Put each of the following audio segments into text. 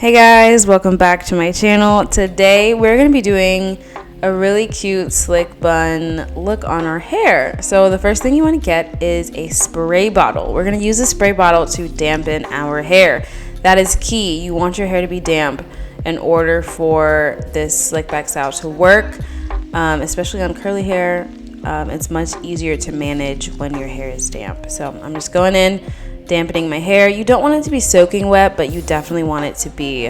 Hey guys, welcome back to my channel. Today we're going to be doing a really cute slick bun look on our hair. So the first thing you want to get is a spray bottle. We're going to use a spray bottle to dampen our hair. That is key. You want your hair to be damp in order for this slick back style to work, especially on curly hair. It's much easier to manage when your hair is damp. So I'm just going in, dampening my hair. You don't want it to be soaking wet, but you definitely want it to be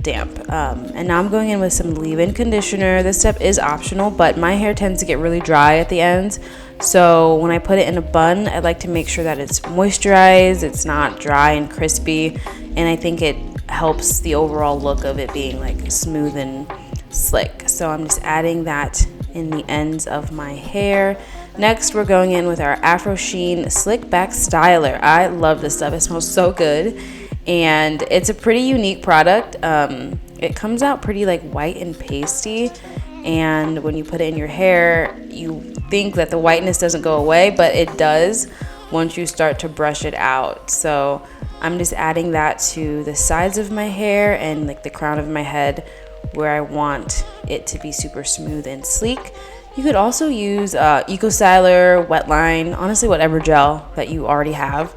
damp. And now I'm going in with some leave-in conditioner. This step is optional, but my hair tends to get really dry at the ends. So when I put it in a bun, I like to make sure that it's moisturized, it's not dry and crispy, and I think it helps the overall look of it being like smooth and slick. So I'm just adding that in the ends of my hair. Next, we're going in with our Afro Sheen Slickback Styler. I love this stuff. It smells so good, and it's a pretty unique product. It comes out pretty like white and pasty, and when you put it in your hair, you think that the whiteness doesn't go away, but it does once you start to brush it out. So I'm just adding that to the sides of my hair and like the crown of my head where I want it to be super smooth and sleek. You could also use Eco Styler, Wet Line, honestly whatever gel that you already have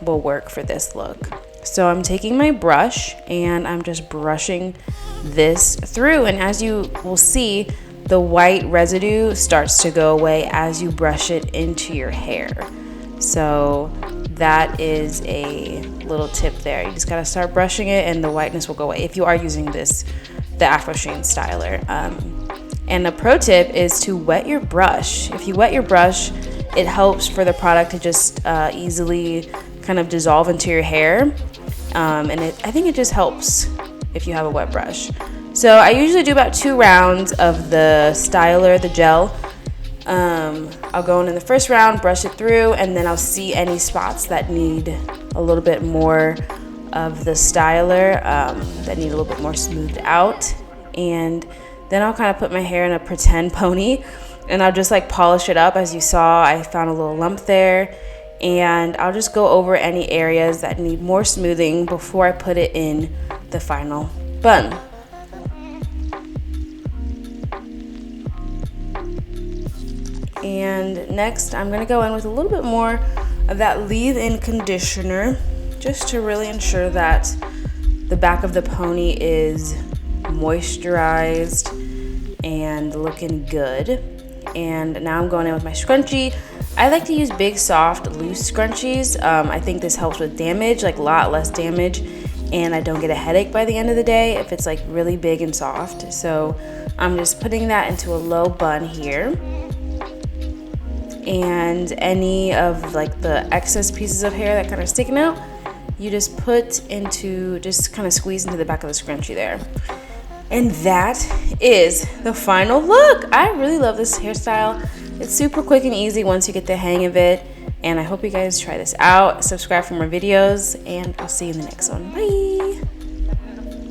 will work for this look. So I'm taking my brush and I'm just brushing this through, and as you will see, the white residue starts to go away as you brush it into your hair. So that is a little tip there. You just gotta start brushing it and the whiteness will go away if you are using the Afro Sheen Styler. And a pro tip is to wet your brush. If you wet your brush, it helps for the product to just easily kind of dissolve into your hair. I think it just helps if you have a wet brush. So I usually do about 2 rounds of the styler, the gel. I'll go in the first round, brush it through, and then I'll see any spots that need a little bit more of the styler, that need a little bit more smoothed out. And then I'll kind of put my hair in a pretend pony and I'll just like polish it up. As you saw, I found a little lump there, and I'll just go over any areas that need more smoothing before I put it in the final bun. And next I'm going to go in with a little bit more of that leave-in conditioner just to really ensure that the back of the pony is moisturized and looking good. And now I'm going in with my scrunchie. I like to use big, soft, loose scrunchies. I think this helps with damage, like a lot less damage, and I don't get a headache by the end of the day if it's like really big and soft. So I'm just putting that into a low bun here. And any of like the excess pieces of hair that kind of sticking out, you just just kind of squeeze into the back of the scrunchie there. And that is the final look. I really love this hairstyle. It's super quick and easy once you get the hang of it. And I hope you guys try this out. Subscribe for more videos, and I'll see you in the next one. Bye.